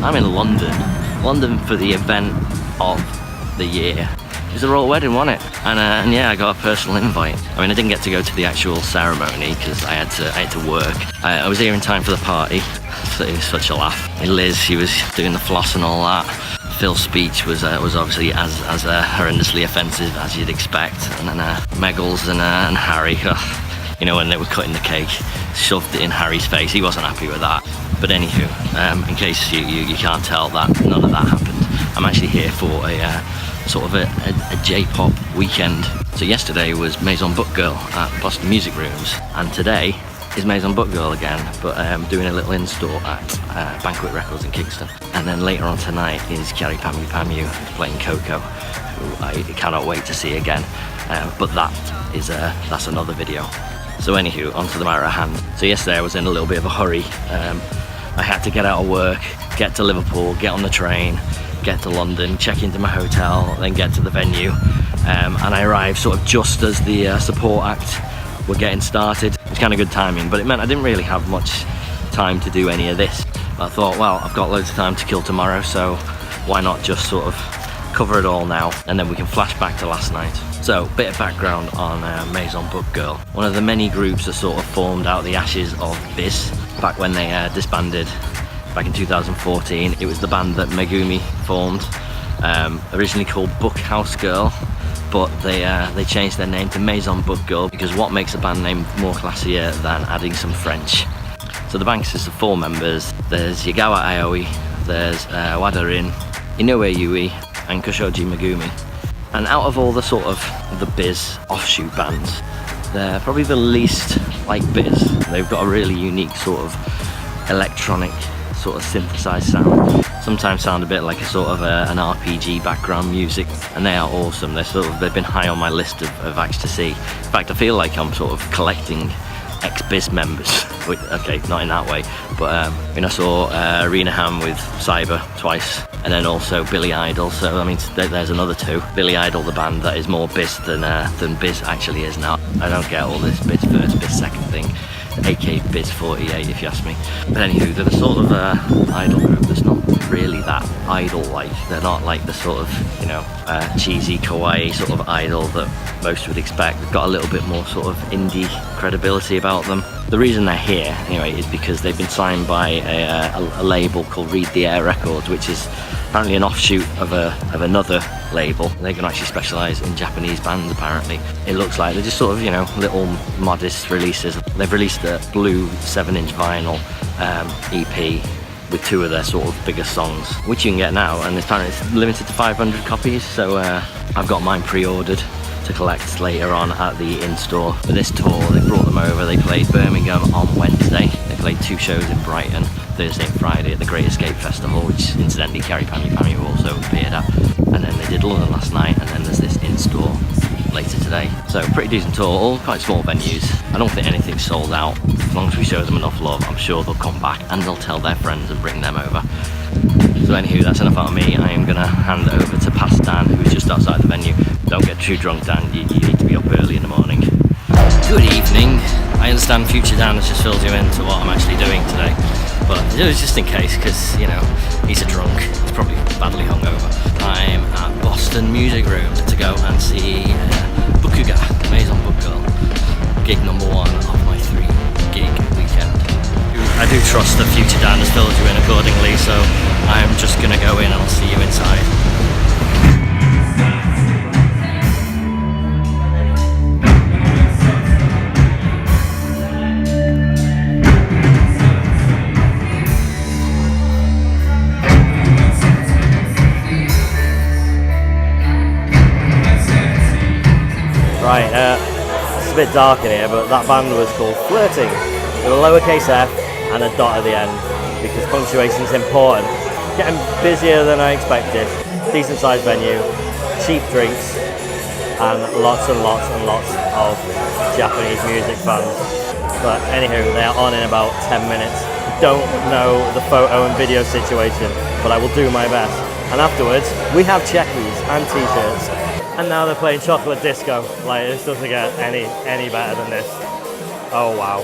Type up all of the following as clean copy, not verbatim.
I'm in London. London for the event of the year. It was a royal wedding, wasn't it? And yeah, I got a personal invite. I mean, I didn't get to go to the actual ceremony because I had to work. I was here in time for the party, so it was such a laugh. And Liz, she was doing the floss and all that. Phil's speech was obviously as horrendously offensive as you'd expect. And then Meggles and Harry, you know, when they were cutting the cake, shoved it in Harry's face. He wasn't happy with that. But anywho, in case you can't tell, that none of that happened. I'm actually here for a sort of a J-pop weekend. So yesterday was Maison Book Girl at Boston Music Rooms, and today is Maison Book Girl again, but doing a little in-store at Banquet Records in Kingston. And then later on tonight is Pamyu playing Coco, who I cannot wait to see again. But that's another video. So anywho, on to the matter at hand. So yesterday I was in a little bit of a hurry. I had to get out of work, get to Liverpool, get on the train, get to London, check into my hotel, then get to the venue. And I arrived sort of just as the support act were getting started. It was kind of good timing, but it meant I didn't really have much time to do any of this. But I thought, well, I've got loads of time to kill tomorrow, so why not just sort of cover it all now, and then we can flash back to last night. So, bit of background on Maison Book Girl. One of the many groups that sort of formed out of the ashes of Biz back when they disbanded back in 2014. It was the band that Megumi formed, originally called Book House Girl, but they changed their name to Maison Book Girl because what makes a band name more classier than adding some French? So the band consists of 4 members. There's Yagawa Aoi, there's Wadarin, Inoue Yui, and Koshoji Megumi. And out of all the sort of the Biz offshoot bands, they're probably the least like Biz. They've got a really unique sort of electronic sort of synthesized sound. Sometimes sound a bit like a sort of an RPG background music, and they are awesome. They've been high on my list of acts to see. In fact, I feel like I'm sort of collecting ex-Biz members. Okay, not in that way, but I saw Rena Ham with Cyber twice, and then also Billy Idol. So I mean, there's another 2. Billy Idol, the band that is more Biz than Biz actually is now. I don't get all this Biz first, Biz second thing, aka Biz 48 if you ask me. But anywho, they're the sort of idol group that's not really that idol-like. They're not like the sort of, you know, cheesy kawaii sort of idol that most would expect. They've got a little bit more sort of indie credibility about them. The reason they're here anyway is because they've been signed by a label called Read the Air Records, which is apparently an offshoot of another label. They can actually specialise in Japanese bands apparently. It looks like they're just sort of, you know, little modest releases. They've released a blue 7-inch vinyl EP with 2 of their sort of biggest songs, which you can get now, and apparently it's limited to 500 copies, so I've got mine pre-ordered to collect later on at the in-store. For this tour, they brought them over. They played Birmingham on Wednesday. They played 2 shows in Brighton, Thursday and Friday at the Great Escape Festival, which incidentally Pamyu also appeared at. And then they did London last night, and then there's this in-store later today. So pretty decent tour, all quite small venues. I don't think anything's sold out. As long as we show them enough love, I'm sure they'll come back and they'll tell their friends and bring them over. So anywho, that's enough out of me. I am gonna hand it over to Past Dan, who's just outside the venue. Don't get too drunk, Dan, you need to be up early in the morning. Good evening. I understand Future Dan has just filled you into what I'm actually doing today, but it was just in case, because, you know, he's a drunk, he's probably badly hungover. I'm at Boston Music Rooms to go and see Bukuga, Maison Book Girl, gig number 1 of my 3-gig weekend. I do trust that Future Dan has filled you in accordingly, so I'm just gonna go in and I'll see you inside. Right, it's a bit dark in here, but that band was called Flirting, with a lowercase f and a dot at the end, because punctuation is important. Getting busier than I expected, decent sized venue, cheap drinks, and lots and lots and lots of Japanese music fans. But anywho, they are on in about 10 minutes. Don't know the photo and video situation, but I will do my best. And afterwards, we have checkies and t-shirts. And now they're playing Chocolate Disco. Like, this doesn't get any better than this. Oh wow.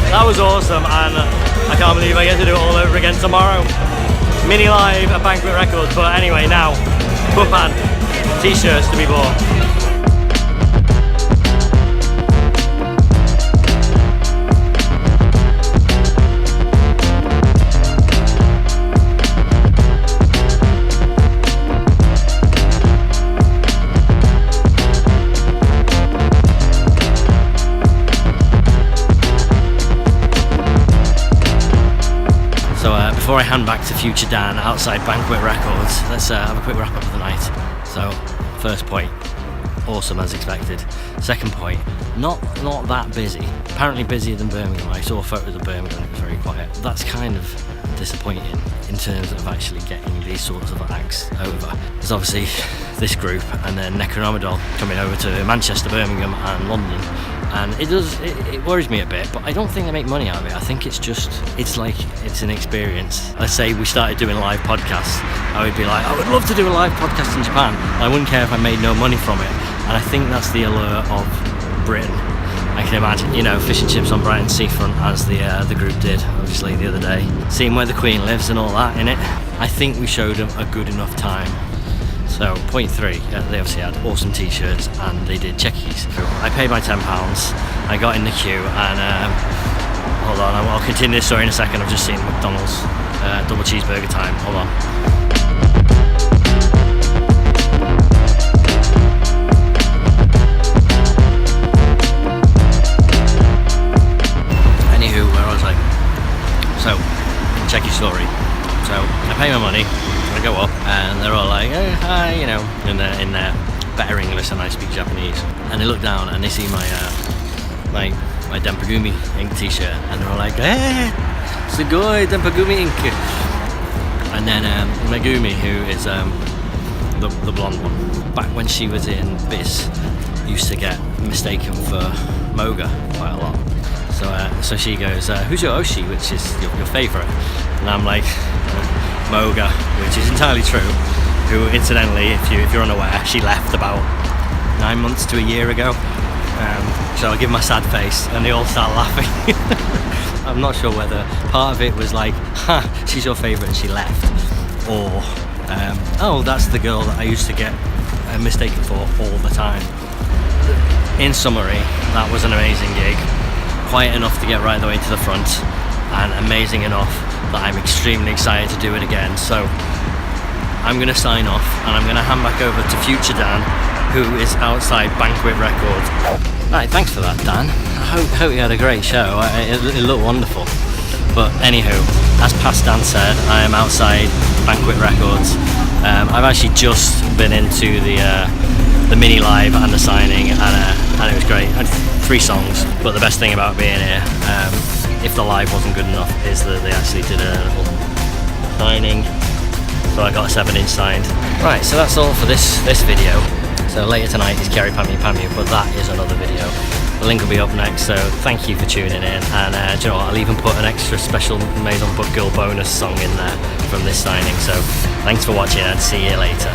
That was awesome, and I can't believe I get to do it all over again tomorrow. Mini live at Banquet Records, but anyway, now, Pupan, t-shirts to be bought. Before I hand back to Future Dan outside Banquet Records, let's have a quick wrap up of the night. So, first point, awesome as expected. Second point, not that busy. Apparently busier than Birmingham. I saw photos of Birmingham and it was very quiet. That's kind of disappointing in terms of actually getting these sorts of acts over. There's obviously this group and then Necronomidol coming over to Manchester, Birmingham and London. And it worries me a bit, but I don't think they make money out of it. I think it's an experience. Let's say we started doing live podcasts, I would be like, I would love to do a live podcast in Japan. I wouldn't care if I made no money from it. And I think that's the allure of Britain. I can imagine, you know, fish and chips on Brighton seafront as the group did, obviously, the other day. Seeing where the Queen lives and all that in it. I think we showed them a good enough time. So, point three, they obviously had awesome t-shirts and they did checkies. I paid my £10, I got in the queue and, hold on, I'll continue this story in a second. I've just seen McDonald's double cheeseburger time, hold on. Anywho, where was I? So, checky story. So, I pay my money. I go up and they're all like, hey, hi, you know, in their better English than I speak Japanese. And they look down and they see my Denpagumi ink t-shirt and they're all like, hey, sugoi Denpagumi ink. And then Megumi, who is the blonde one, back when she was in BIS, used to get mistaken for Moga quite a lot. So she goes, who's your Oshi, which is your favourite? And I'm like, Moga, which is entirely true, who incidentally, if you're unaware, she left about 9 months to a year ago. So I give my sad face and they all start laughing. I'm not sure whether part of it was like, ha, she's your favourite and she left, or oh, that's the girl that I used to get mistaken for all the time. In summary, that was an amazing gig. Quiet enough to get right the way to the front, and amazing enough that I'm extremely excited to do it again. So I'm going to sign off and I'm going to hand back over to Future Dan, who is outside Banquet Records. Right, thanks for that, Dan. I hope you had a great show. It looked wonderful. But anywho, as past Dan said, I am outside Banquet Records. I've actually just been into the mini live and the signing, and it was great. I had 3 songs, but the best thing about being here, if the live wasn't good enough, is that they actually did a little signing. So I got a 7-inch signed. Right, so that's all for this video. So later tonight is Kyary Pamyu, but that is another video. The link will be up next, so thank you for tuning in. And do you know what, I'll even put an extra special Maison Book Girl bonus song in there from this signing. So thanks for watching and see you later.